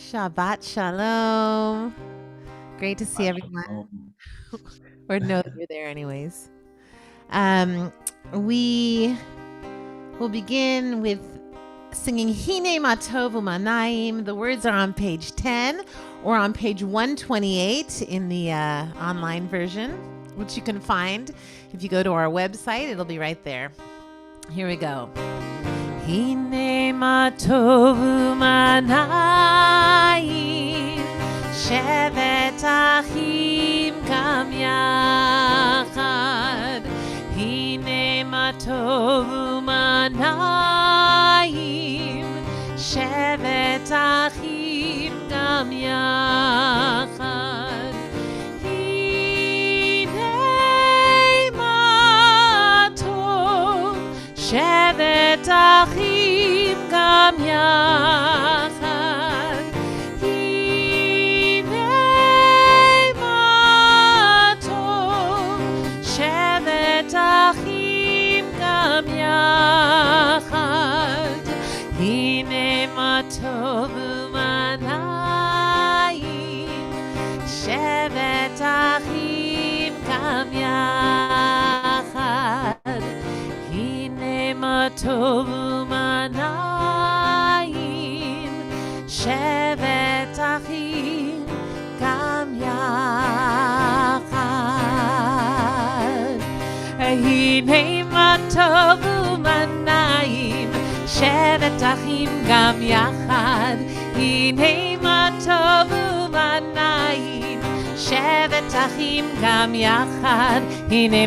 Shabbat Shalom. Great to see everyone. Or know that you're there anyways. We will begin with singing Hine Matov U'Manayim. The words are on page 10 or on page 128 in the online version, which you can find if you go to our website. It'll be right there. Here we go. Hine Matov U'Manayim Shevet Achim Gam Yachad Hine Matov U'Manayim Shevet Achim Gam Yachad Hine Matov Shevet Achim Gam Yachad Hine Matov Shevet Achim Gam Yachad Hine Matov U'Manayim Shevet Achim Gam Yachad Matov U'Manayim Shevet Achim Gam Yachad Hine Matov U'Manayim Shevet Achim Gam Yachad Hine Matov U'Manayim Shevet Achim Gam Yachad Hine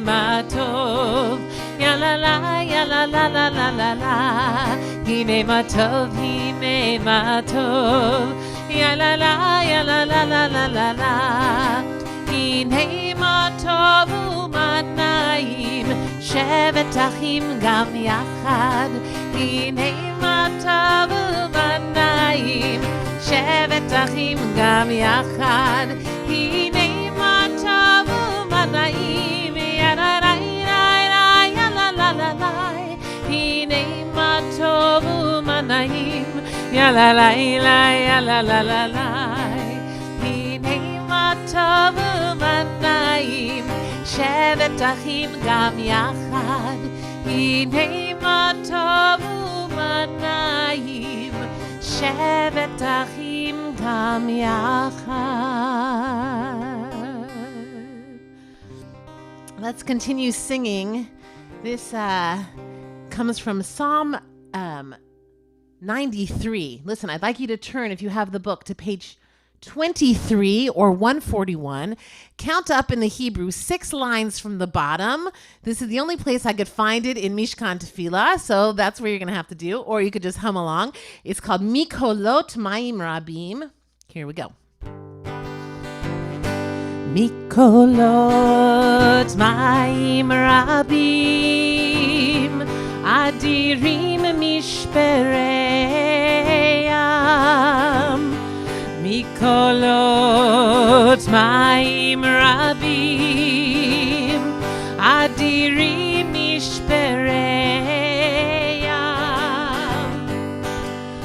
Matov Ya la la, ya la la la la la la. Hine Matov, ya la la, ya la la la la la la. Hine Matov U'Manayim Shevet Achim Gam Yachad. Hine Matov U'Manayim Shevet Achim Gam Yachad. Hine Matov U'Manayim Ya la la. Hine Matov U'Manayim Ya la la la ya la la la la. Hine Matov U'Manayim Shevet Achim Gam Yachad. Hine Matov U'Manayim Shevet Achim Gam Yachad. Let's continue singing. This comes from Psalm 93. Listen, I'd like you to turn, if you have the book, to page 23 or 141. Count up in the Hebrew 6 lines from the bottom. This is the only place I could find it in Mishkan Tefillah, so that's where you're going to have to do, or you could just hum along. It's called Mikolot Mayim Rabim. Here we go. Mikolot Mayim Rabim Adirim Mishpereyam Mikolot Mayim Rabim Adirim Mishpereyam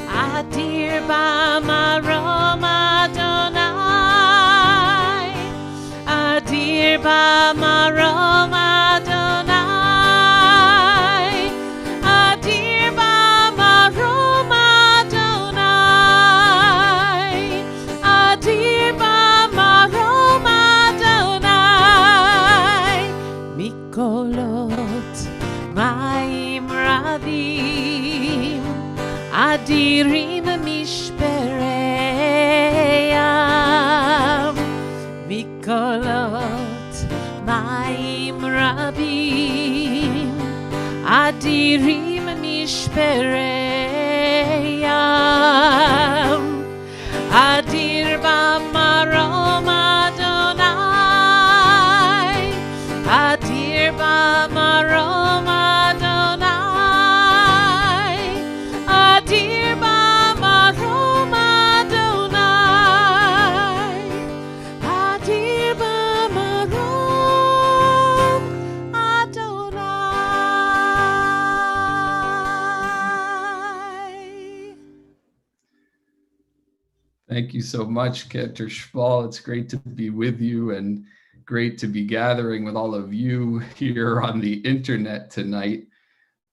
Adir B'Marom Adonai Adir B'Marom Adonai Adir B'Marom Adonai Adir B'Marom Adonai Mikolot Mayim Rabim Adirim Mishpereyam Mikolot Mayim Rabim Adirim Mishpereyam Adir B'Marom Adonai Adir B'Marom Adonai Adir B'Marom Adonai Adir B'Marom Adonai Thank you so much, Cantor Schwal. It's great to be with you and great to be gathering with all of you here on the internet tonight.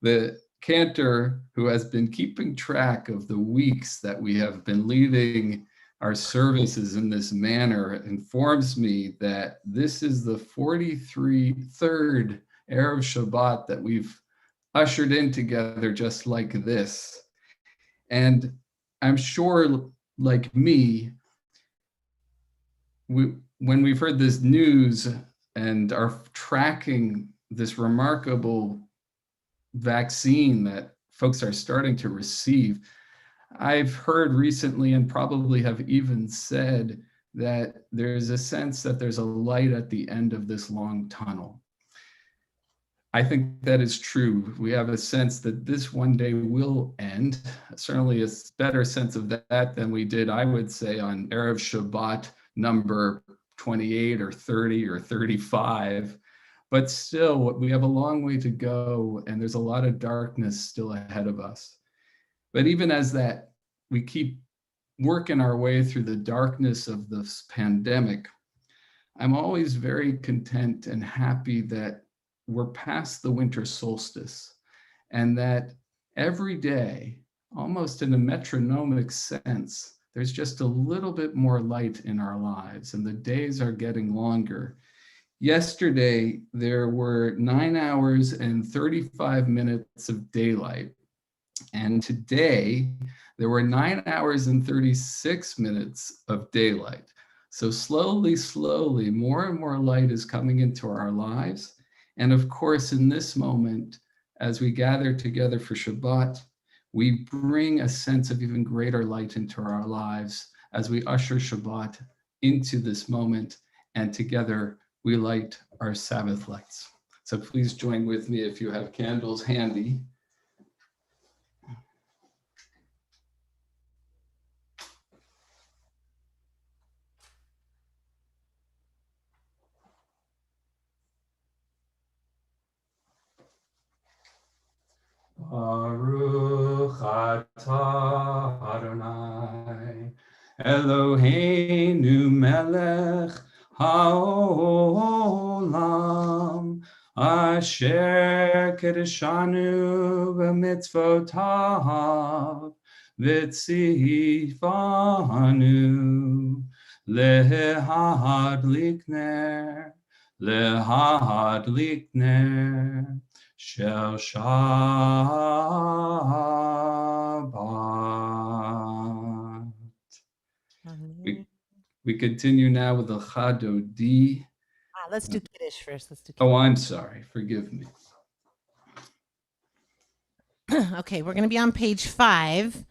The Cantor, who has been keeping track of the weeks that we have been leading our services in this manner, informs me that this is the 43rd Erev Shabbat that we've ushered in together just like this. And I'm sure, like me, when we've heard this news and are tracking this remarkable vaccine that folks are starting to receive, I've heard recently and probably have even said that there's a sense that there's a light at the end of this long tunnel. I think that is true. We have a sense that this one day will end, certainly a better sense of that than we did, I would say, on Erev Shabbat number 28 or 30 or 35. But still, we have a long way to go, and there's a lot of darkness still ahead of us. But even as that, we keep working our way through the darkness of this pandemic, I'm always very content and happy that we're past the winter solstice, and that every day, almost in a metronomic sense, there's just a little bit more light in our lives, and the days are getting longer. Yesterday, there were 9 hours and 35 minutes of daylight. And today, there were 9 hours and 36 minutes of daylight. So slowly, more and more light is coming into our lives. And of course, in this moment, as we gather together for Shabbat, we bring a sense of even greater light into our lives as we usher Shabbat into this moment, and together we light our Sabbath lights. So please join with me if you have candles handy. Baruch atah Adonai Eloheinu melech haolam asher kedeshanu b'mitzvotav v'tzivanu lehadlik ner Shel Shabbat. We continue now with the Chadodi. Let's do Kiddush first. Oh, I'm sorry. Forgive me. Okay, we're going to be on page 5.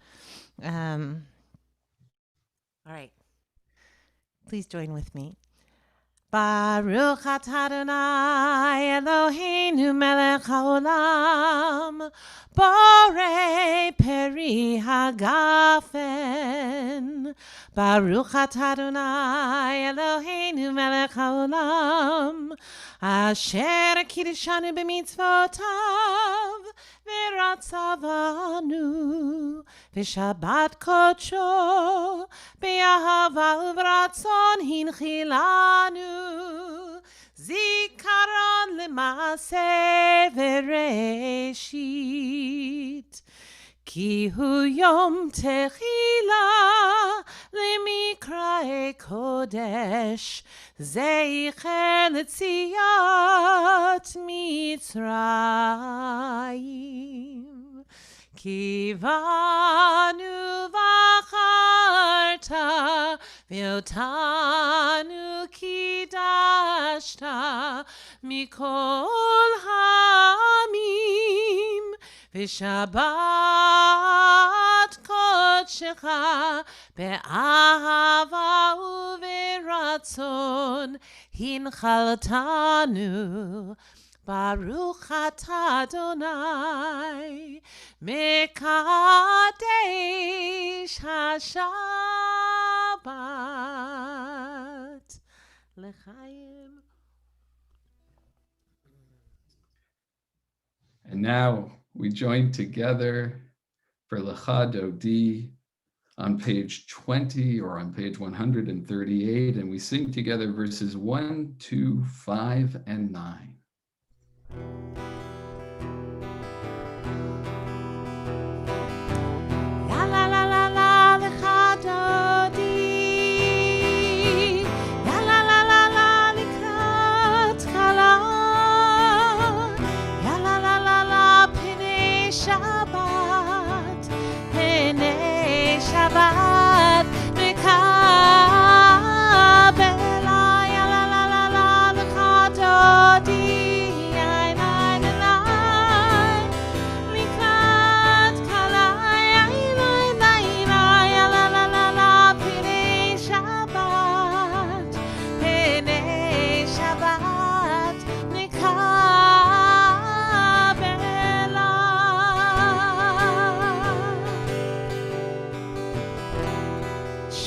All right. Please join with me. Baruch atah Adonai Eloheinu melech haolam borei peri hagafen. Baruch atah Adonai Eloheinu melech haolam asher kiddushanu b'mitzvotav v'ratzavanu v'shabbat kodsho b'ahava uvratzon hinchilanu zikaron l'maaseh v'reshit ki hu yom techila l'mikrae kodesh zeicher l'tziat Mitzrayim kivanu v'acharta v'otanu kidashta mikol hamim v'shabbat kodshecha be'ahava u'v'ratzon hinchaltanu Baruch atah Adonai mekadesh hashabbat l'chaim. And now we join together for Lecha Dodi on page 20 or on page 138, and we sing together verses 1, 2, 5, and 9.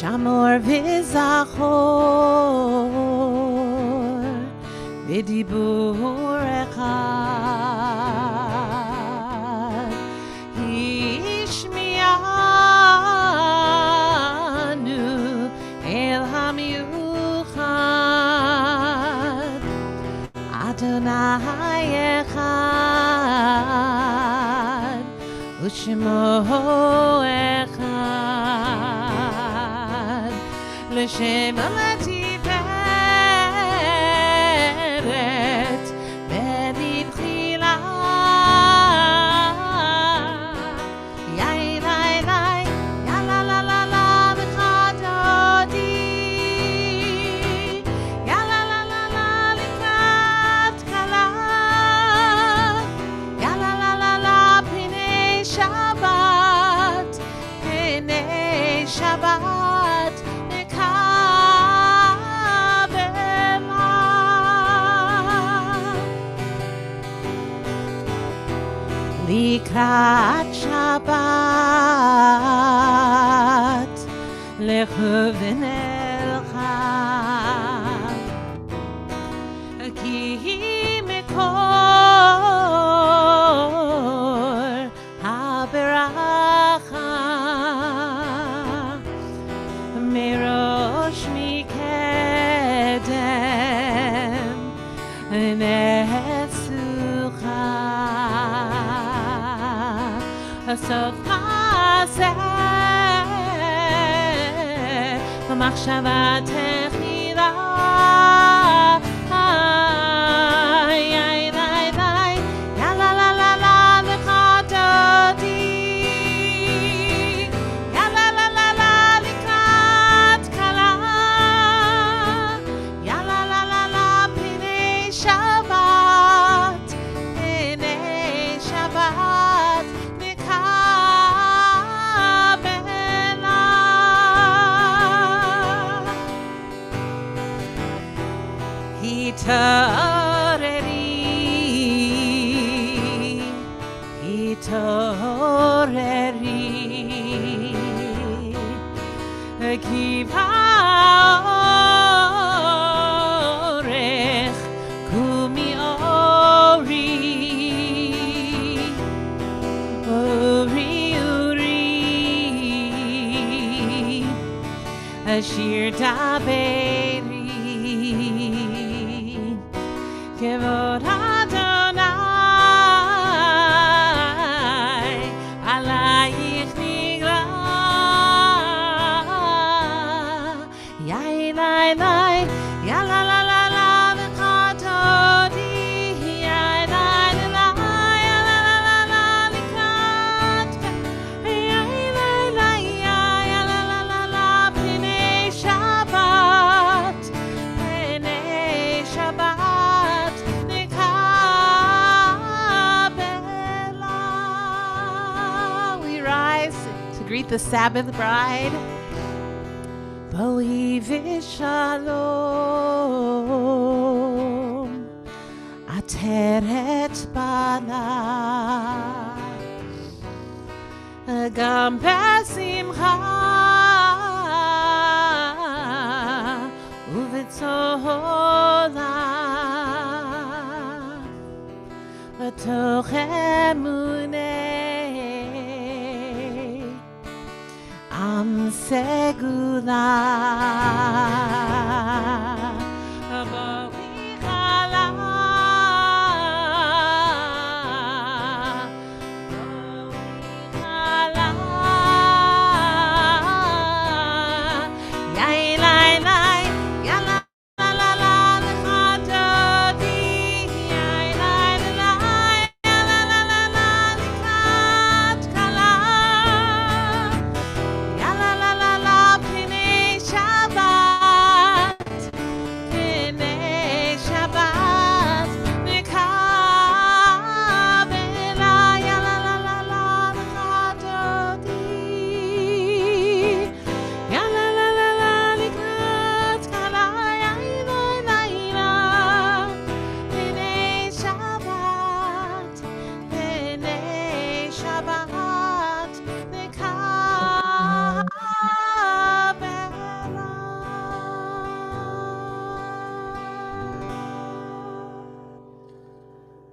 Shamor v'zachor v'dibur echad hishmianu el hamiuchad Adonai echad u'shemo echad L'shem l'tiferet v'litchila Yailai ya la la la la v'chadodi Ya la la la la likrat kala Ya la la la la p'nei Shabbat P'nei Shabbat Likrat Shabbat Lechuven elcha Ki mekor haberacha Merosh mikedem Netzucha Sof Maseh V'machshava techila Ya la la la la v'chadodi Ya la la la la likrat kala Ya la la la la p'nei Shabbat P'nei Shabbat Hitoreri Ki va'orech Kumi ori Ashir daberi Kevod Adonai Alayich nigla Yailai Ya la la la la v'chadodi Yailai la Ya la la la la likrat Yailai Ya la la la la P'nei Shabbat P'nei Shabbat Greet the Sabbath bride. Boi v'shalom Ateret bala Gam besimcha U'v'tzola V'toch emunei Am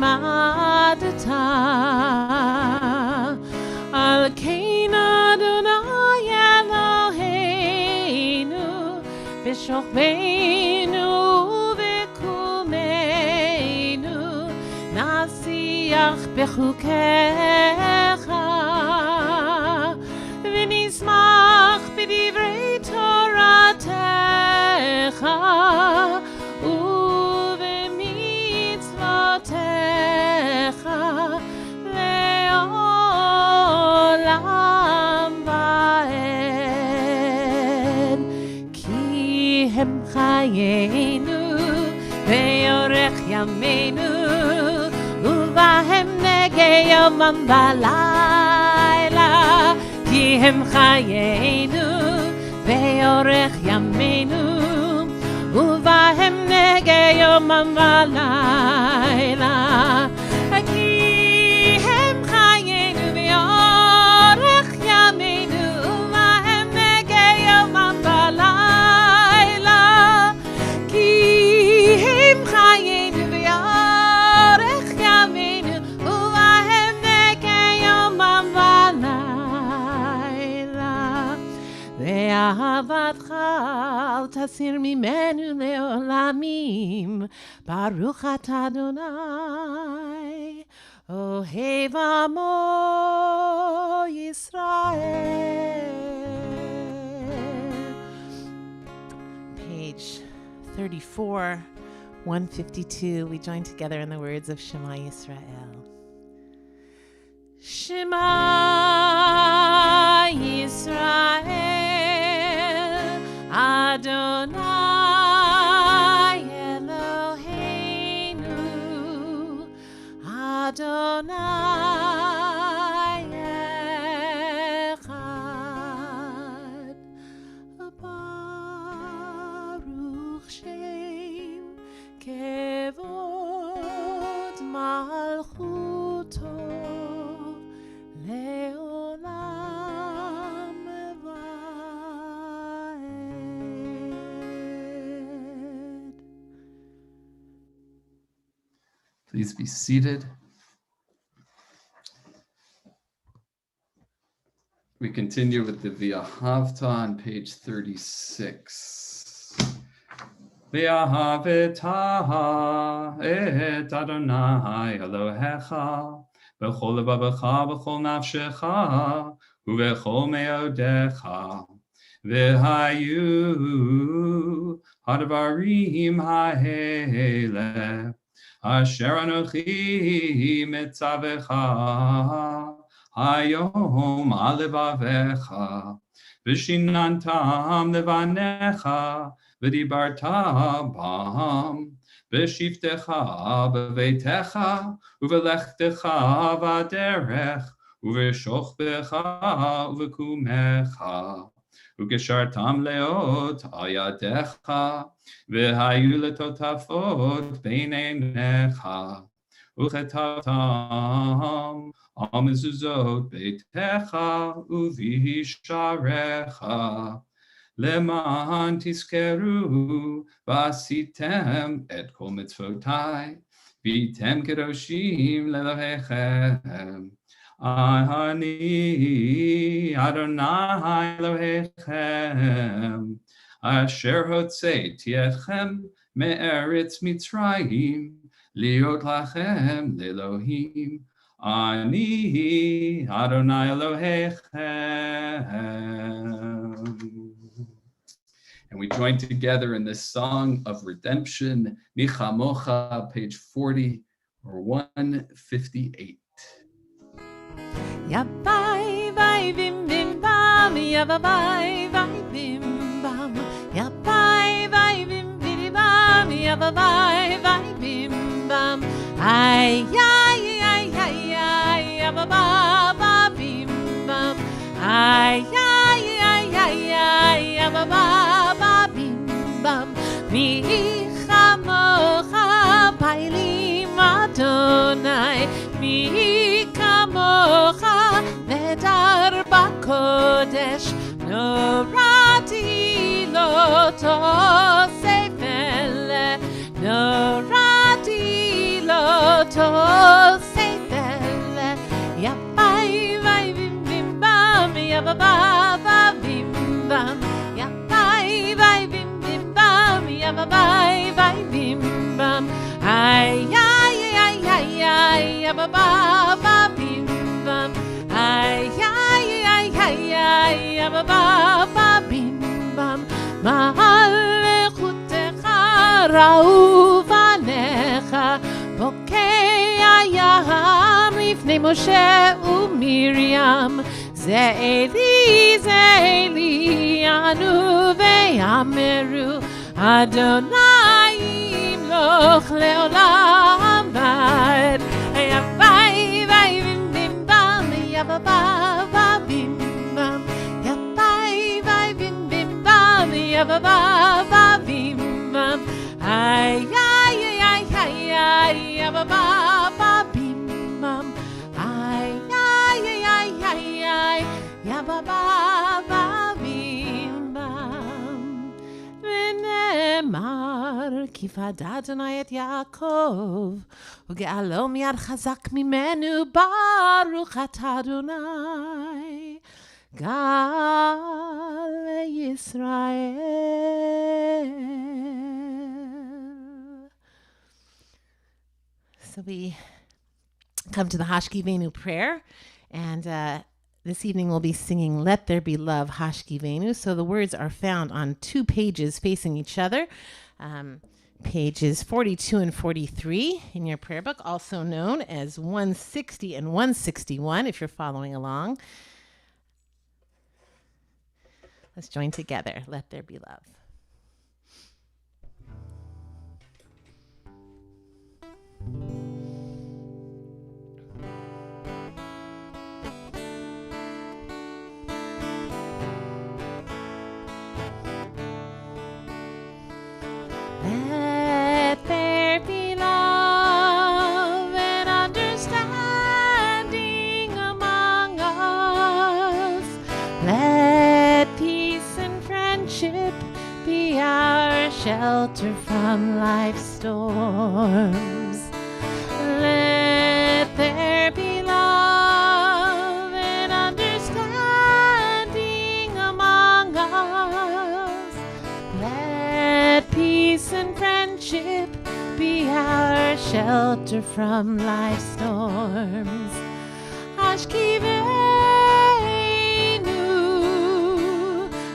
לימדת על כן אדוני אלוהינו בשוכבנו ובקומנו נשיח בחוקיך ונשמח בדברי תורתך ובמצוותיך לעולם ועד כי הם חיינו ואורך ימינו ובהם נגע יומם ולילה כי הם חיינו ואורך ימינו ובהם נגע יומם ולילה כי הם חיינו ואורך ימינו ובהם נגע יומם ולילה כי הם חיינו ואורך ימינו ובהם נגע יומם ולילה ואהבתך אל תסיר ממנו לעולמים ברוך אתה אדוני אוהב עמו ישראל. Page 34, 152. We join together in the words of Shema Yisrael. Shema Yisrael Adonai Eloheinu Adonai Echad Baruch Shem Kevod Malchuto Leolam Vaed. Please be seated. We continue with the V'ahavta on page 36. V'ahavta et Adonai Elohecha b'chol levavecha b'chol nafshecha u'v'chol me'odecha v'hayu hadvarim ha'ele asher anochi mitzavecha hayom alevavecha v'shinantam levanecha v'dibarta bam v'shiftecha b'veitecha uvelechtecha v'aderech uv'shochbecha uv'kumecha ugeshartam leot ayadecha v'hayu letotafot beineinecha uchetatam amezuzot beitecha uvisharecha leman tiskeru v'asitem et kol mitzvotai v'tem kedoshim lelohechem Ani Adonai Elohechem asher hotzeiti etchem me'eretz Mitzrayim liot lachem le'Elohim Ani Adonai Elohechem. And we join together in this song of redemption, Nichamocha, page 40 or 158. Yabai vai bim bim bam, yabai vai bim bam, yabai vai bim bim bam, yabai vai bim bam, ay ay ay ay ay, yabai bim bam, ay ay ay ay ay, yabai bim bam, mi chamocha pailim Adonai, mi kamocha vedar bakodesh norati lo tosefele norati lo to say that ya bye bye bim bim bam ya ba ba bim bam ya bye bye bim bim bam ya ba bye bim bam ay ay ay ay ay ya ba bim bam ay ay ay ay ay ya ba bim bam mahal lechutecha ra'u vanecha bokei hayam lifnei Moshe uMiriam Ze'eli anu ve'ameru Adonai imloch leolam vad Yavai vai bim bim bam Yavava bim bam Yavai vai bim bim bam Yavava bim bam Ay ay ay ay ay Yavava bim bam Ay ay ay ay ay Yavava bim bam V'nemar ki fada Adonai et Yaakov Uge'alo miyad chazak mimenu Baruch atah Adonai Gal Yisrael. So we come to the Hashkivenu prayer, and this evening we'll be singing Let There Be Love, Hashkivenu. So the words are found on 2 pages facing each other, pages 42 and 43 in your prayer book, also known as 160 and 161 if you're following along. Let's join together. Let there be love. Let there be love and understanding among us. Let peace and friendship be our shelter from life's storms. Let there be love and understanding among us. Let peace and friendship be our shelter from life's storms. Hashkivenu,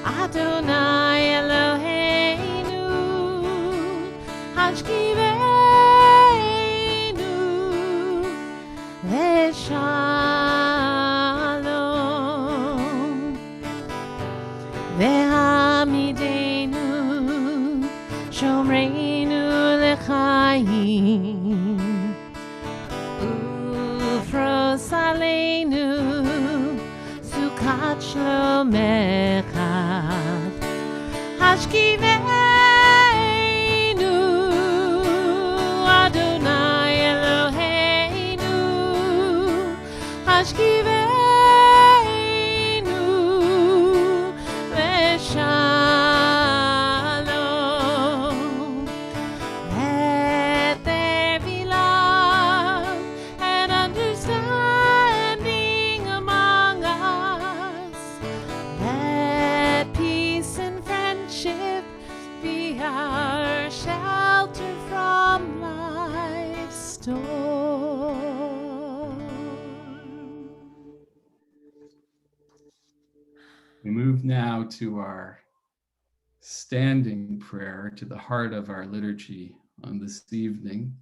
Adonai Eloheinu. Hashkivenu, Leshalom. Ve'amidenu, Shomreinu L'chaim. Ufros aleinu, Sukat Shlomecha. Hashkivenu, Adonai Eloheinu. Hashkivenu, Leshalom. Let there be love and understanding among us. Let peace and friendship be our shelter from life's storm. We move now to our standing prayer to the heart of our liturgy on this evening,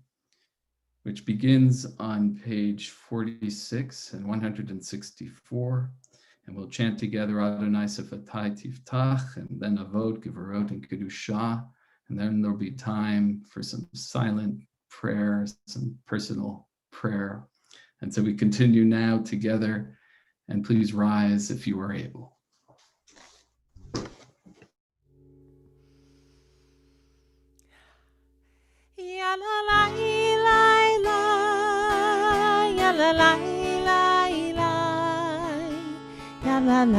which begins on page 46 and 164. And we'll chant together Adonai Sefatai Tiftach, and then Avot, Gevorot, and Kedusha. And then there'll be time for some silent prayer, some personal prayer. And so we continue now together, and please rise if you are able. Ya la la la la, ya la la la la, ya la la la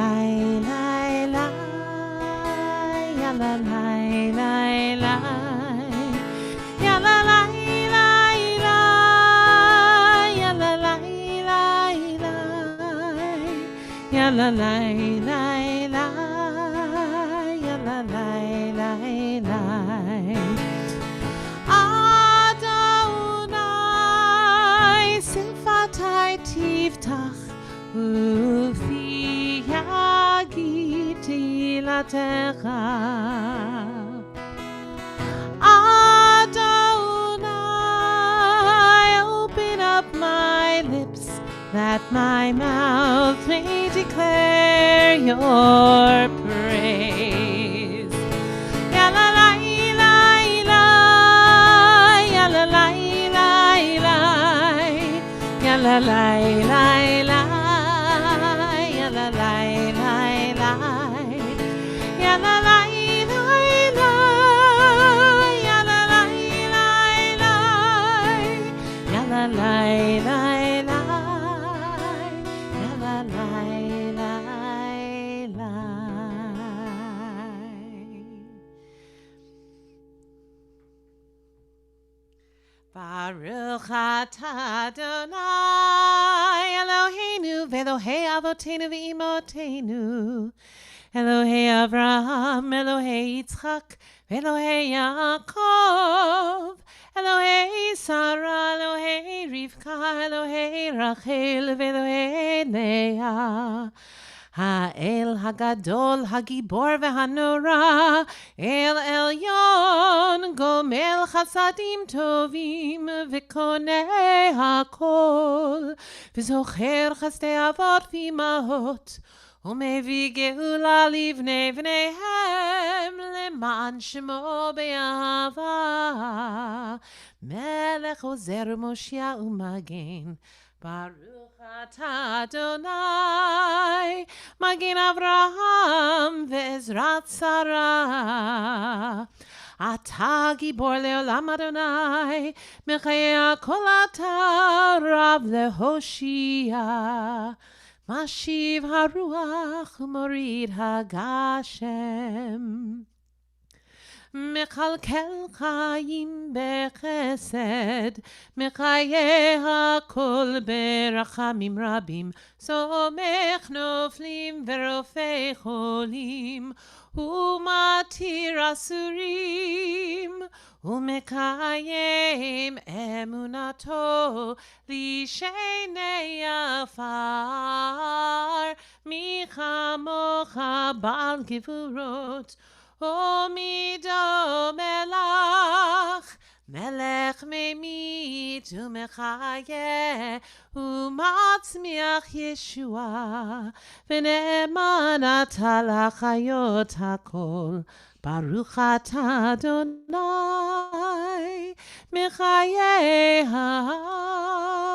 la, ya la la la la, ya la la la la, la la la la, ya la la la la. Adonai simfatai tiftach ufi yagid tilatecha. Adonai, open up my lips, that my mouth may declare your praise. Ya la la la la, ya la la la la, ya la la la la, ya la la la la, ya la la. Baruch atah Adonai Eloheinu v'Elohei Avotenu v'Imotenu, Elohei Avraham, Elohei Yitzchak, v'Elohei Yaakov, Elohei Sarah, Elohei Rivka, Elohei Rachel, v'Elohei Leah. Ha'el Hagadol, Hagibor v'Hanora, El Elyon, Gomel Chasadim Tovim, V'Konei Hakol, V'Zocher Chasdei Avot v'Imahot, U'Mevi Geula Livnei V'neihem, Leman Shemo Be'ahava, Melech Ozer Moshia U'Magen. Baruch atah Adonai, Magen Avraham ve'ezrat Sarah. Atah gibor leolam Adonai, Mechaya kol atah Rav lehoshia. Mashiv haruach u'morid hagashem. Mechalkel chayim bechesed, Mechaye hakol berachamim rabim, Somech noflim verofei cholim, Umatir asurim, Umekayem emunato, Lishenei afar, Michamocha bal givurot, Omido melach, melech memit umechaye, umatzmiach Yeshua, v'ne'eman ata lachayot hakol. Baruch atah Adonai, mechaye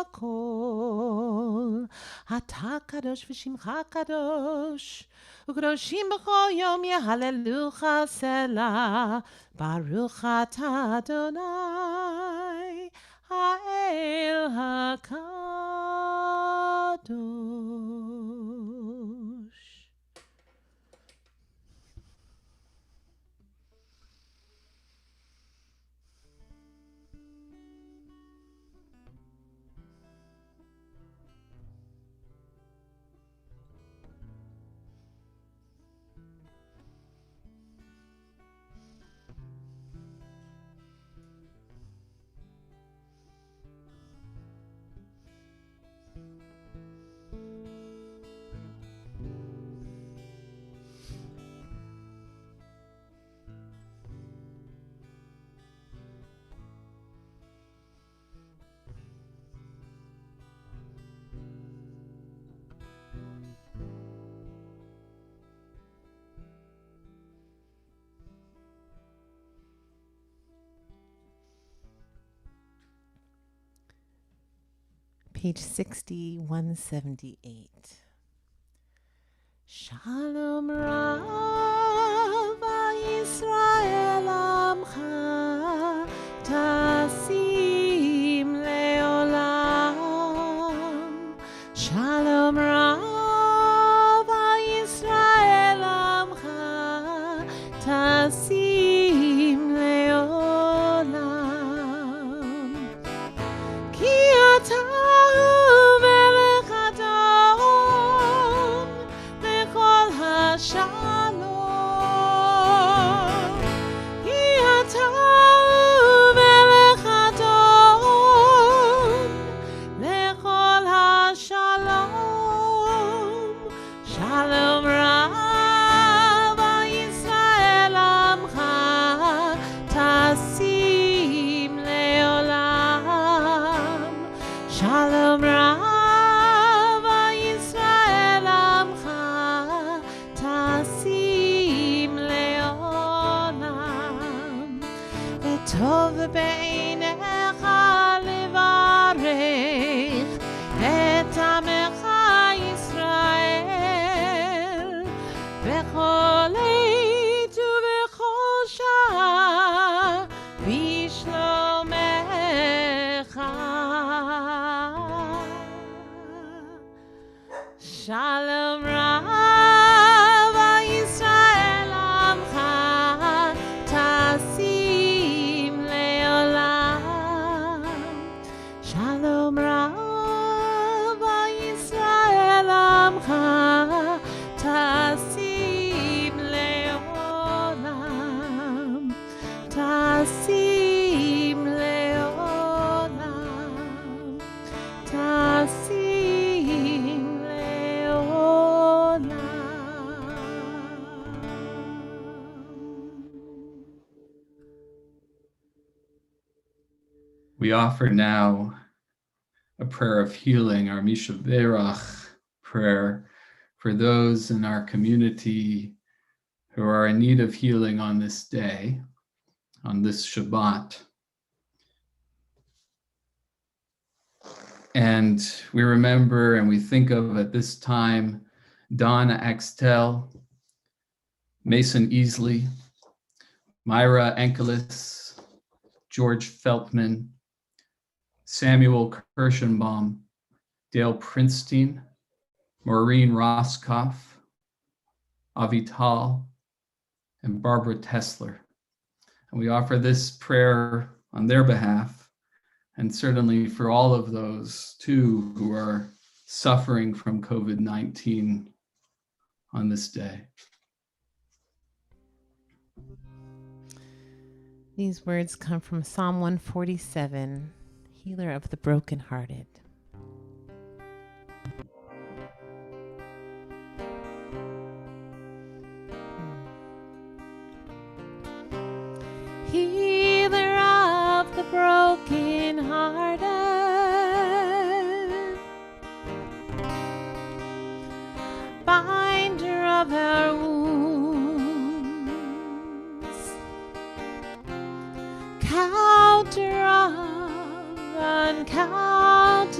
hakol. Atah kadosh v'shimcha kadosh, u'kadoshim b'chol yom yehallelujah selah. Baruch atah Adonai, ha'el hakadosh. Page 6178. Shalom Rav Yisrael Amcha Tasim Leolam. Shalom Rav Yisrael Amcha Tasim Leolam. Ki atah Shalom Rav Yisrael Amcha Tasim Leolam. Shalom Rav Yisrael Amcha Tasim Leolam. Tasim Leolam. Tasim Leolam. We offer now a prayer of healing, our Misha Berach prayer, for those in our community who are in need of healing on this day, on this Shabbat. And we remember and we think of at this time Don Axtell, Mason Easley, Myra Enkelis, George Feltman, Samuel Kirschenbaum, Dale Prinstein, Maureen Roscoff, Avital, and Barbara Tesler. And we offer this prayer on their behalf, and certainly for all of those too who are suffering from COVID-19 on this day. These words come from Psalm 147, Healer of the Brokenhearted. Healer of the brokenhearted, binder of our wounds, counter of uncounted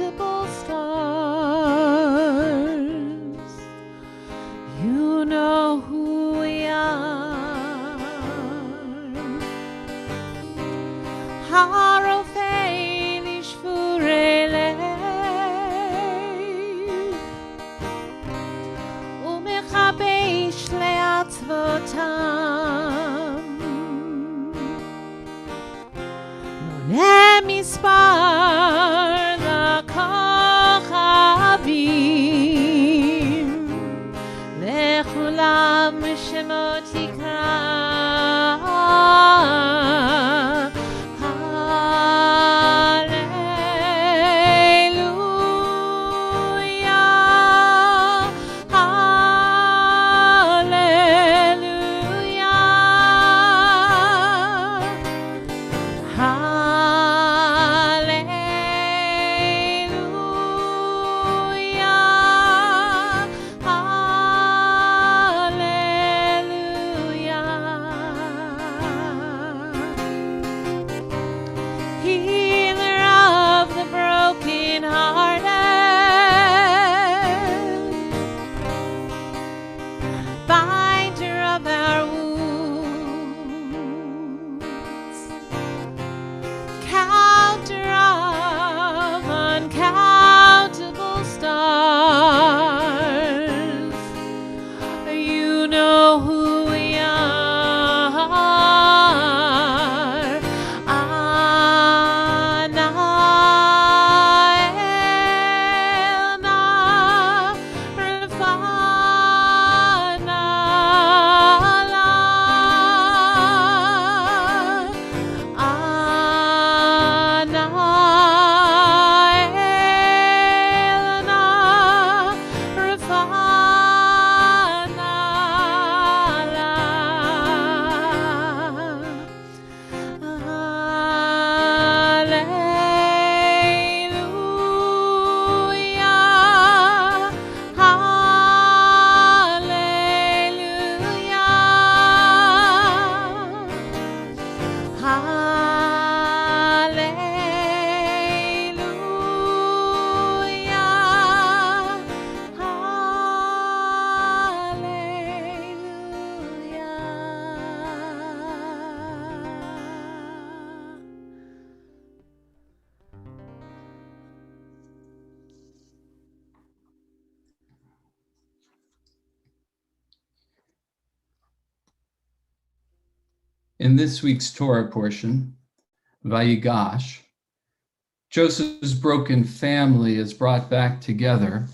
In this week's Torah portion, Vayigash, Joseph's broken family is brought back together,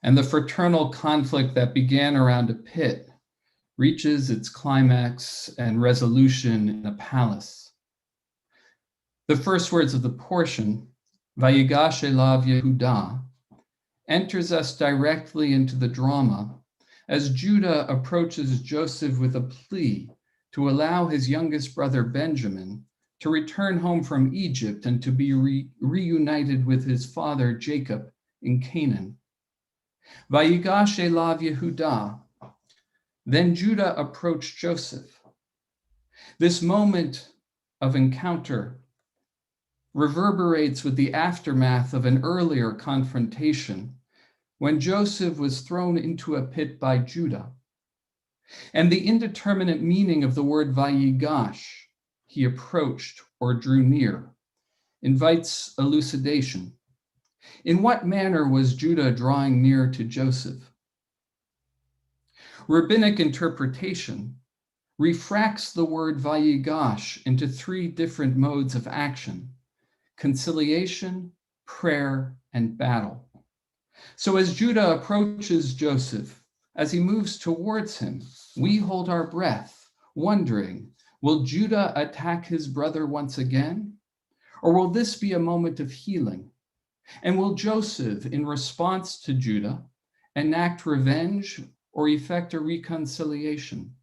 and the fraternal conflict that began around a pit reaches its climax and resolution in a palace. The first words of the portion, Vayigash elav Yehudah, enters us directly into the drama as Judah approaches Joseph with a plea to allow his youngest brother Benjamin to return home from Egypt and to be reunited with his father Jacob in Canaan. Vayigash elav Yehudah. Then Judah approached Joseph. This moment of encounter reverberates with the aftermath of an earlier confrontation when Joseph was thrown into a pit by Judah. And the indeterminate meaning of the word Vayigash, he approached or drew near, invites elucidation. In what manner was Judah drawing near to Joseph? Rabbinic interpretation refracts the word Vayigash into three different modes of action: conciliation, prayer, and battle. So as Judah approaches Joseph, as he moves towards him, we hold our breath, wondering, will Judah attack his brother once again? Or will this be a moment of healing? And will Joseph, in response to Judah, enact revenge or effect a reconciliation?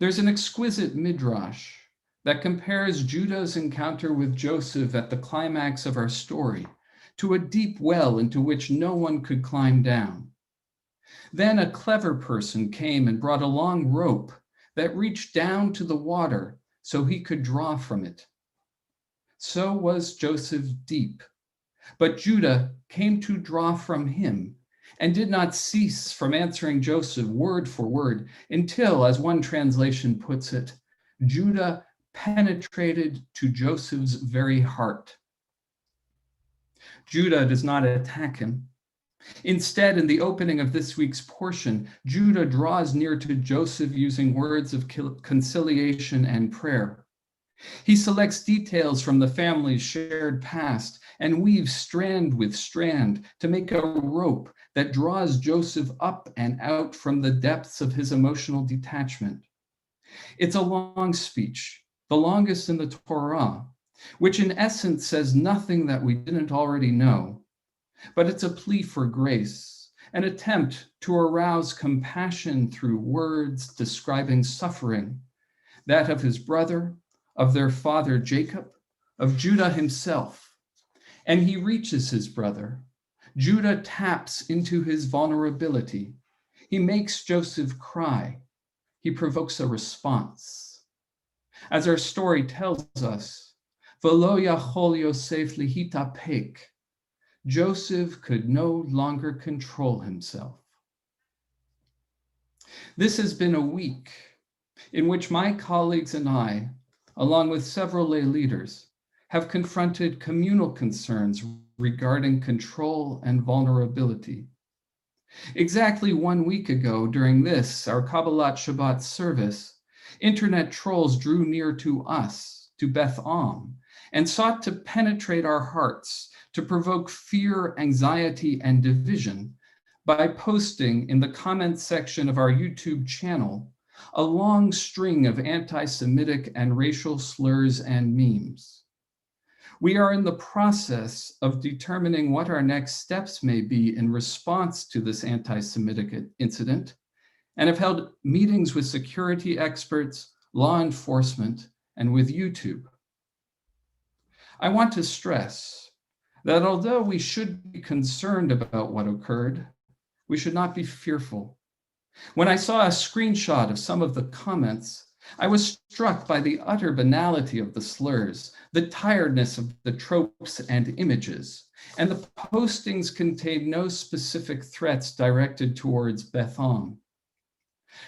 There's an exquisite midrash that compares Judah's encounter with Joseph at the climax of our story to a deep well into which no one could climb down. Then a clever person came and brought a long rope that reached down to the water so he could draw from it. So was Joseph deep, but Judah came to draw from him and did not cease from answering Joseph word for word until, as one translation puts it, Judah penetrated to Joseph's very heart. Judah does not attack him. Instead, in the opening of this week's portion, Judah draws near to Joseph using words of conciliation and prayer. He selects details from the family's shared past and weaves strand with strand to make a rope that draws Joseph up and out from the depths of his emotional detachment. It's a long speech, the longest in the Torah, which in essence says nothing that we didn't already know, but it's a plea for grace, an attempt to arouse compassion through words describing suffering, that of his brother, of their father Jacob, of Judah himself. And he reaches his brother. Judah taps into his vulnerability. He makes Joseph cry. He provokes a response. As our story tells us, V'lo yachol Yosef lihitapek, Joseph could no longer control himself. This has been a week in which my colleagues and I, along with several lay leaders, have confronted communal concerns regarding control and vulnerability. Exactly 1 week ago, during this, our Kabbalat Shabbat service, internet trolls drew near to us, to Beth Am, and sought to penetrate our hearts, to provoke fear, anxiety, and division by posting in the comments section of our YouTube channel a long string of anti-Semitic and racial slurs and memes. We are in the process of determining what our next steps may be in response to this anti-Semitic incident, and have held meetings with security experts, law enforcement, and with YouTube. I want to stress that although we should be concerned about what occurred, we should not be fearful. When I saw a screenshot of some of the comments, I was struck by the utter banality of the slurs, the tiredness of the tropes and images, and the postings contained no specific threats directed towards Beth Am.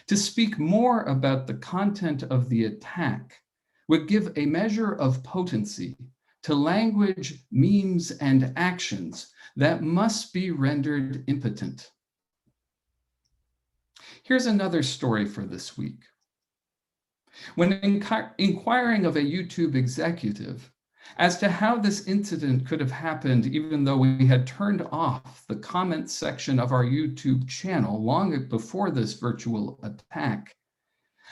To speak more about the content of the attack would give a measure of potency to language, memes, and actions that must be rendered impotent. Here's another story for this week. When inquiring of a YouTube executive as to how this incident could have happened, even though we had turned off the comments section of our YouTube channel long before this virtual attack,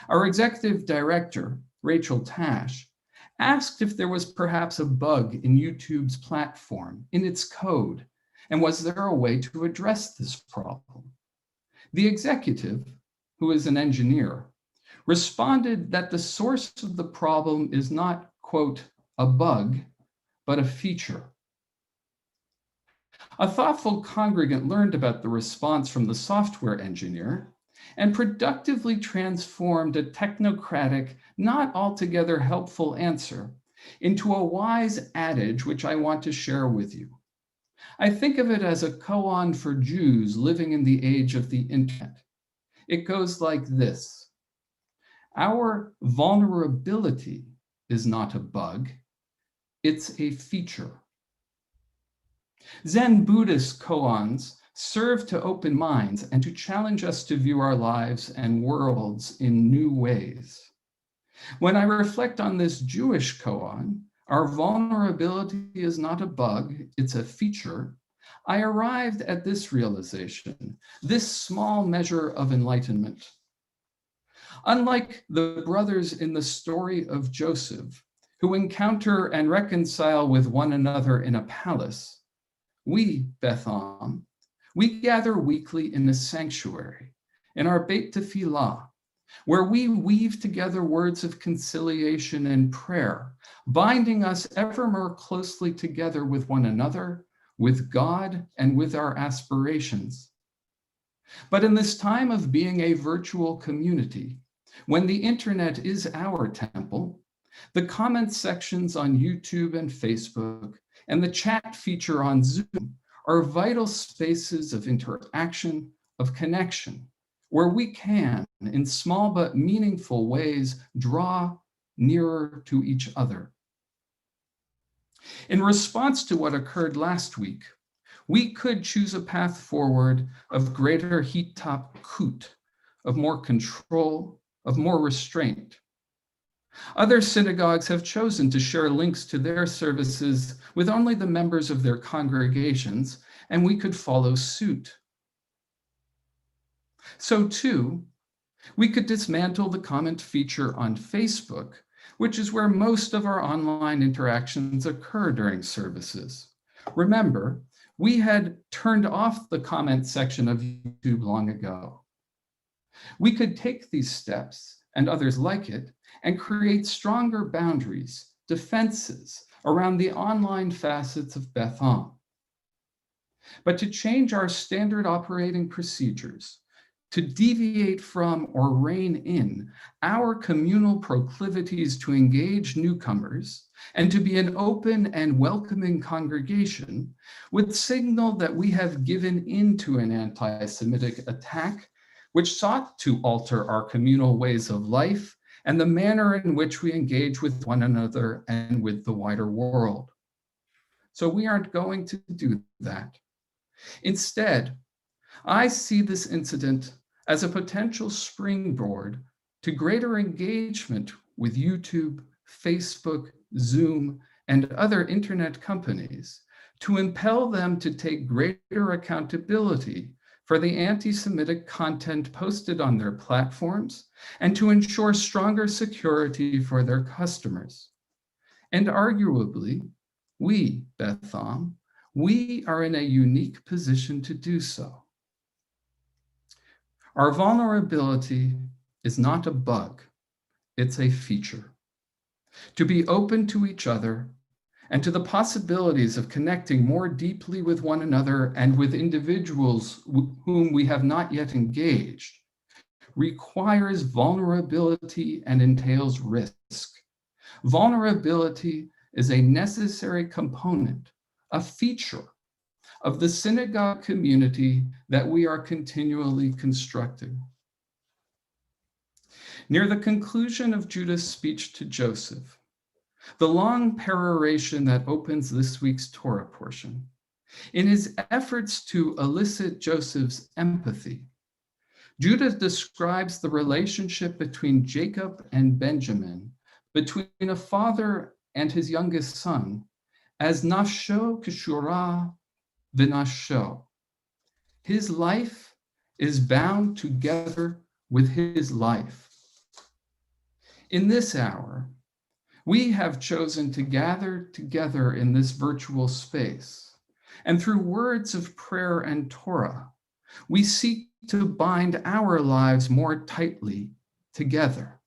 our executive director, Rachel Tash, asked if there was perhaps a bug in YouTube's platform, in its code, and was there a way to address this problem? The executive, who is an engineer, responded that the source of the problem is not, quote, a bug, but a feature. A thoughtful congregant learned about the response from the software engineer and productively transformed a technocratic, not altogether helpful answer into a wise adage which I want to share with you. I think of it as a koan for Jews living in the age of the internet. It goes like this. Our vulnerability is not a bug, it's a feature. Zen Buddhist koans serve to open minds and to challenge us to view our lives and worlds in new ways. When I reflect on this Jewish koan, our vulnerability is not a bug, it's a feature, I arrived at this realization, this small measure of enlightenment. Unlike the brothers in the story of Joseph, who encounter and reconcile with one another in a palace, we, Betham, we gather weekly in a sanctuary, in our Beit Tefillah, where we weave together words of conciliation and prayer, binding us ever more closely together with one another, with God, and with our aspirations. But in this time of being a virtual community, when the internet is our temple, the comment sections on YouTube and Facebook and the chat feature on Zoom are vital spaces of interaction, of connection, where we can, in small but meaningful ways, draw nearer to each other. In response to what occurred last week, we could choose a path forward of greater hitapkut, of more control, of more restraint. Other synagogues have chosen to share links to their services with only the members of their congregations, and we could follow suit. So too, we could dismantle the comment feature on Facebook, which is where most of our online interactions occur during services. Remember, we had turned off the comment section of YouTube long ago. We could take these steps, and others like it, and create stronger boundaries, defenses, around the online facets of Betham. But to change our standard operating procedures, to deviate from or rein in our communal proclivities to engage newcomers and to be an open and welcoming congregation would signal that we have given in to an anti-Semitic attack which sought to alter our communal ways of life and the manner in which we engage with one another and with the wider world. So we aren't going to do that. Instead, I see this incident as a potential springboard to greater engagement with YouTube, Facebook, Zoom, and other internet companies to impel them to take greater accountability for the anti-Semitic content posted on their platforms and to ensure stronger security for their customers. And arguably, we, Betham, we are in a unique position to do so. Our vulnerability is not a bug, it's a feature. To be open to each other and to the possibilities of connecting more deeply with one another and with individuals whom we have not yet engaged requires vulnerability and entails risk. Vulnerability is a necessary component, a feature of the synagogue community that we are continually constructing. Near the conclusion of Judah's speech to Joseph, the long peroration that opens this week's Torah portion, in his efforts to elicit Joseph's empathy, Judah describes the relationship between Jacob and Benjamin, between a father and his youngest son, as nafsho kishura v'nasho. His life is bound together with his life. In this hour, we have chosen to gather together in this virtual space, and through words of prayer and Torah, we seek to bind our lives more tightly together.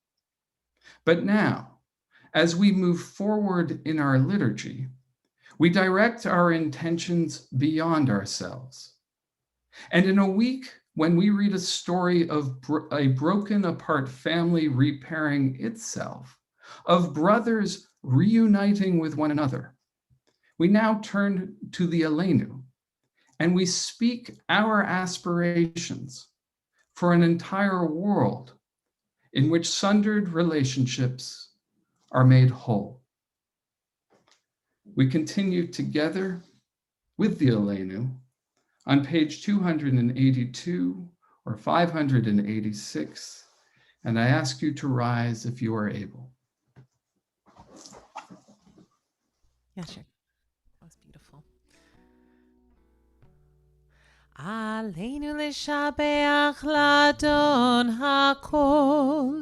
But now, as we move forward in our liturgy, we direct our intentions beyond ourselves. And in a week when we read a story of a broken apart family repairing itself, of brothers reuniting with one another, we now turn to the Aleinu, and we speak our aspirations for an entire world in which sundered relationships are made whole. We continue together with the Aleinu on page 282 or 586, and I ask you to rise if you are able. Yeah, sure. That was beautiful. עלינו לשבח לאדון הכל,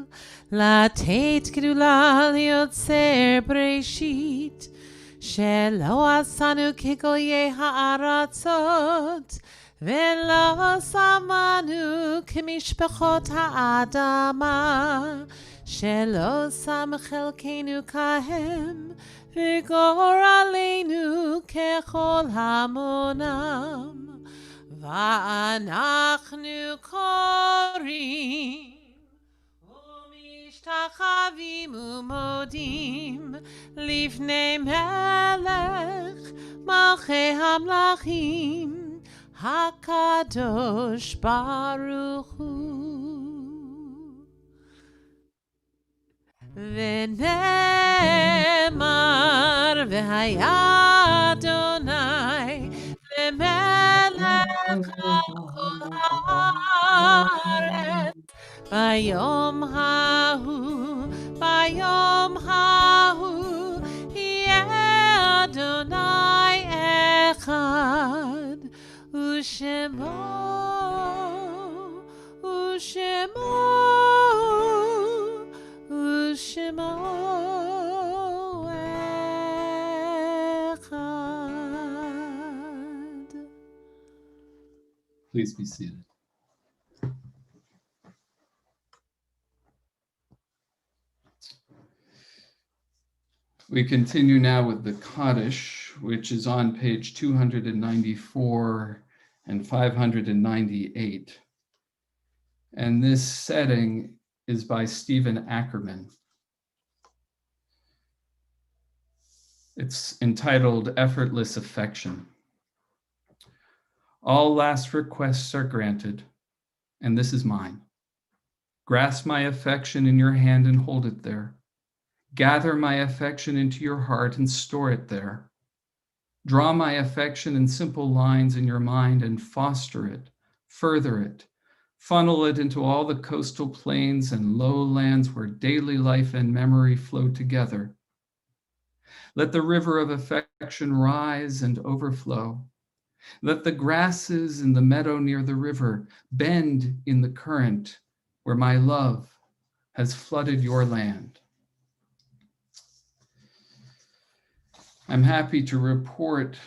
לתת גדולה ליוצר בראשית, שלא עשנו כגויי הארצות, ולא שמנו כמשפחות האדמה, שלא שם חלקנו כהם, וגורלנו ככל המונם. ואנחנו קוראים ומשתחווים ומודים לפני מלך מלכי המלכים הקדוש ברוך הוא. ונאמר והיה אדוני למלך כל הארץ ביום ההוא יהיה אדוני אחד ושמו אחד. Please be seated. We continue now with the Kaddish, which is on page 294 and 598. And this setting is by Stephen Ackerman. It's entitled Effortless Affection. All last requests are granted, and this is mine. Grasp my affection in your hand and hold it there. Gather my affection into your heart and store it there. Draw my affection in simple lines in your mind and foster it, further it, funnel it into all the coastal plains and lowlands where daily life and memory flow together. Let the river of affection rise and overflow. Let the grasses in the meadow near the river bend in the current where my love has flooded your land. I'm happy to report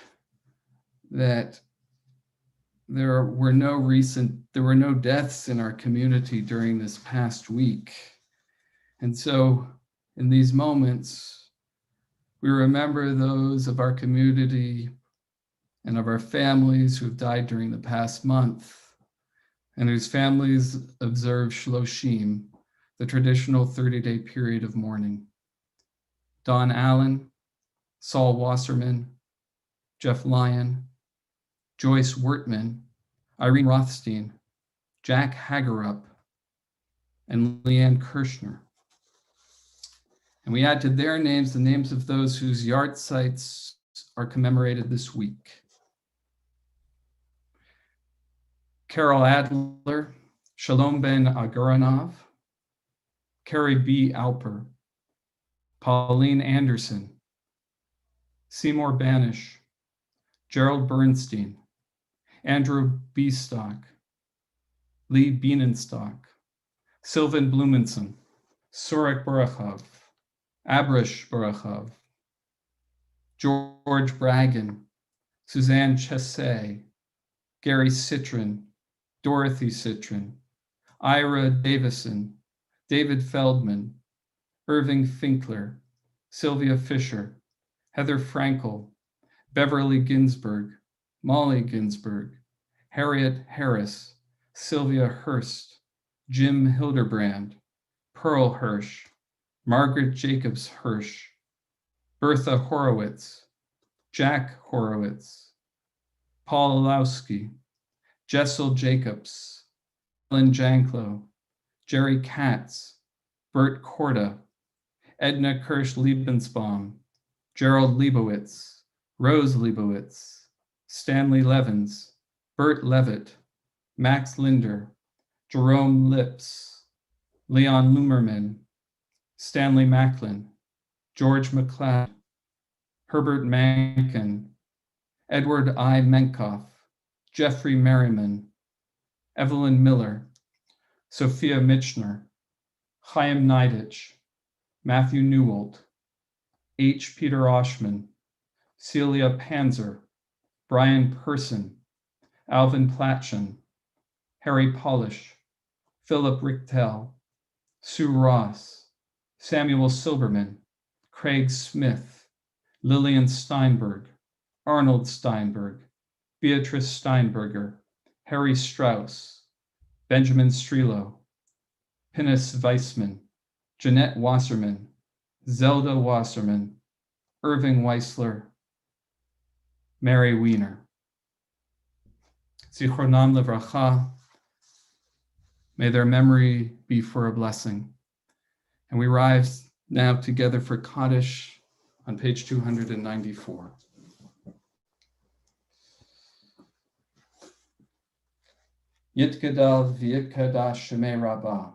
that there were no deaths in our community during this past week. And so in these moments, we remember those of our community and of our families who have died during the past month and whose families observe Shloshim, the traditional 30-day period of mourning. Don Allen, Saul Wasserman, Jeff Lyon, Joyce Wertman, Irene Rothstein, Jack Hagerup, and Leanne Kirshner. And we add to their names the names of those whose yard sites are commemorated this week. Carol Adler, Shalom ben Agaranov, Carrie B. Alper, Pauline Anderson, Seymour Banish, Gerald Bernstein, Andrew Beestock, Lee Bienenstock, Sylvan Blumenson, Surek Barachov, Abrish Barachov, George Bragan, Suzanne Chessay, Gary Citron, Dorothy Citron, Ira Davison, David Feldman, Irving Finkler, Sylvia Fisher, Heather Frankel, Beverly Ginsburg, Molly Ginsburg, Harriet Harris, Sylvia Hurst, Jim Hildebrand, Pearl Hirsch, Margaret Jacobs Hirsch, Bertha Horowitz, Jack Horowitz, Paul Olowski, Jessel Jacobs, Ellen Janklow, Jerry Katz, Bert Korda, Edna Kirsch Liebensbaum, Gerald Leibowitz, Rose Leibowitz, Stanley Levins, Bert Levitt, Max Linder, Jerome Lips, Leon Lumerman, Stanley Macklin, George McLeod, Herbert Mankin, Edward I. Menkoff, Jeffrey Merriman, Evelyn Miller, Sophia Mitchner, Chaim Neidich, Matthew Newholt, H. Peter Oshman, Celia Panzer, Brian Person, Alvin Platchen, Harry Polish, Philip Richtel, Sue Ross, Samuel Silberman, Craig Smith, Lillian Steinberg, Arnold Steinberg, Beatrice Steinberger, Harry Strauss, Benjamin Strelo, Pinnis Weissman, Jeanette Wasserman, Zelda Wasserman, Irving Weissler, Mary Wiener. Zichronam Livracha, may their memory be for a blessing. And we rise now together for Kaddish on page 294. Yitgadal v'yitkadash shemei rabbah,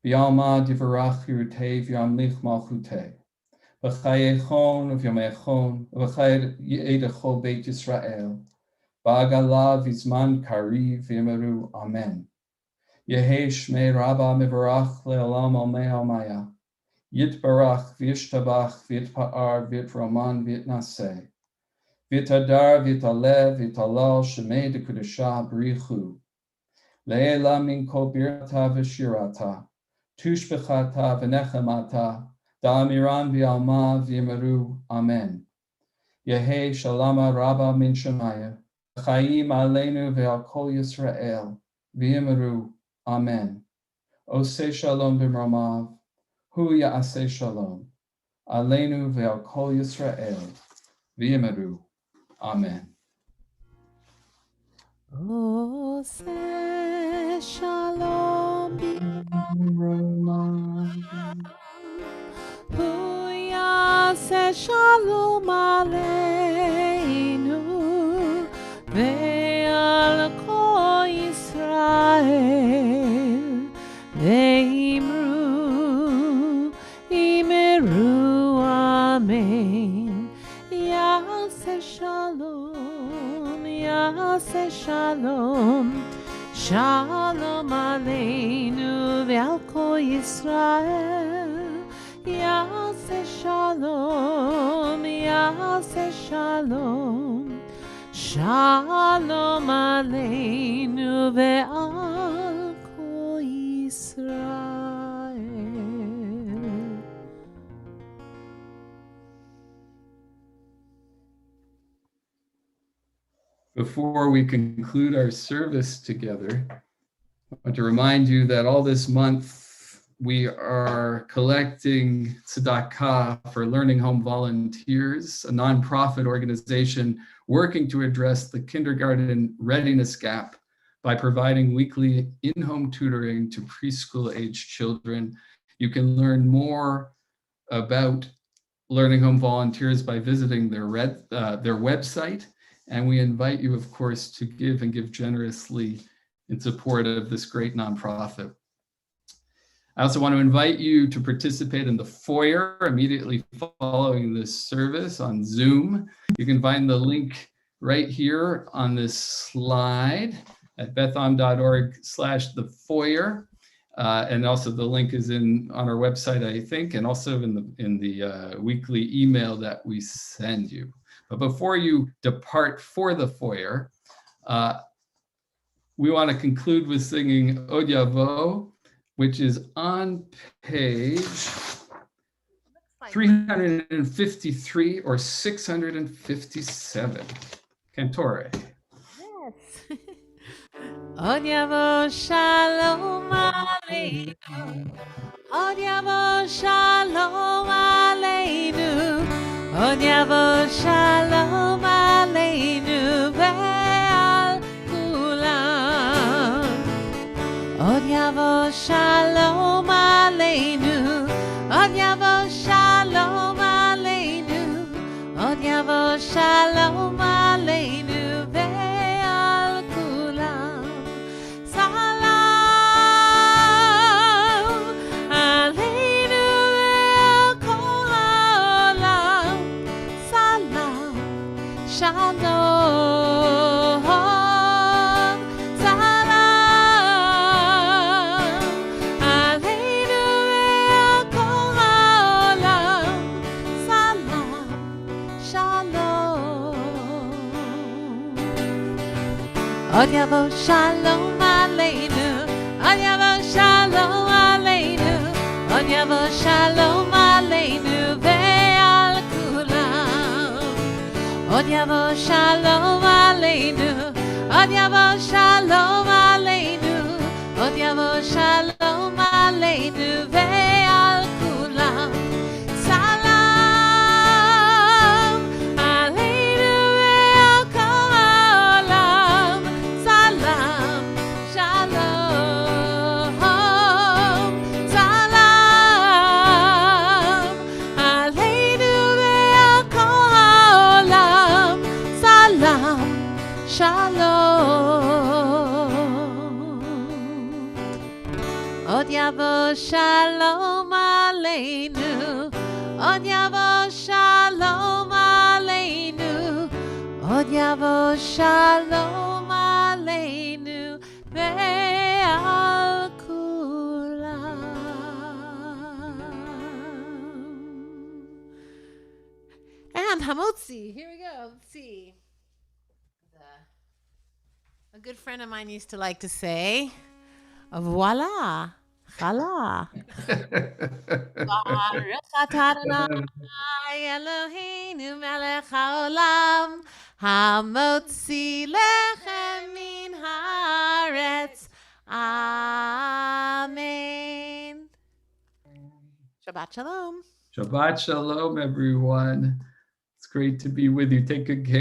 v'yalma divarach yirutei v'yamlich malchutei, v'chayechon v'yamechon, v'chay yedecho beit Yisrael, v'agala v'zman kariv v'yimeru amen. Yehi shmei rabbah mivarach le'olam almei almaya, yitbarach v'yishtabach v'yitpa'ar v'yitroman v'yitnaseh, v'yitadar v'yitalev v'yitalal shemei dekudashah b'richu, Le'ela min kol birata v'shirata, tushbechata v'nechemata, da'amiran v'alma v'yimeru, amen. Yehi shalama rabba min shemaya, v'chayim aleinu v'al kol Yisrael, v'yimeru, amen. Oseh shalom b'mramav, hu ya'aseh shalom, aleinu v'al kol Yisrael, v'yimeru, amen. Oseh shalom b'mramav, hu ya'aseh shalom aleinu ve'al kol Yisrael ve'imru imeru amen. Ya'aseh shalom, Ya'aseh shalom, shalom aleinu ve'al kol Yisrael. Ya'aseh shalom, Ya'aseh shalom, shalom aleinu ve'al kol Yisrael. Before we conclude our service together, I want to remind you that all this month we are collecting tzedakah for Learning Home Volunteers, a nonprofit organization working to address the kindergarten readiness gap by providing weekly in-home tutoring to preschool-age children. You can learn more about Learning Home Volunteers by visiting their website. And we invite you, of course, to give and give generously in support of this great nonprofit. I also want to invite you to participate in the foyer immediately following this service on Zoom. You can find the link right here on this slide at betham.org/the foyer. And also the link is on our website, I think, and also in the weekly email that we send you. But before you depart for the foyer, we want to conclude with singing Od Yavo, which is on page 353 or 657. Cantore. Yes. Od Yavo Shalom Aleinu. Od Yavo Shalom Aleinu. Od Yavo Shalom Aleinu ve'al kulam. Od Yavo Shalom Aleinu. Od Yavo Shalom Aleinu. Od Yavo Shalom Aleinu ve'al kulam. Salam Aleinu ve'al kol ha'olam. Salam Shalom. Salam Aleinu ve'al kol ha'olam. Salam Shalom. Od Yavo Shalom Aleinu. Od Yavo Shalom Aleinu. Od Yavo Shalom Aleinu ve'al kulam. Od Yavo Shalom Aleinu. Od Yavo Shalom Aleinu. Od Yavo Shalom Aleinu ve'al kulam. Salam Aleinu ve'al kol ha'olam. Salam Shalom. Salam Aleinu ve'al kol ha'olam. Salam Shalom. Od Yavo Shalom Aleinu. Od Yavo Shalom Aleinu. Od Yavo Shalom Aleinu ve'al kulam. And Hamotzi, here we go. Let's see. A good friend of mine used to like to say, voila, chala. Baruch atah Adonai Eloheinu melech haolam, hamotzi lechem min haaretz. Amen. Shabbat shalom. Shabbat Shalom, everyone. It's great to be with you. Take good care.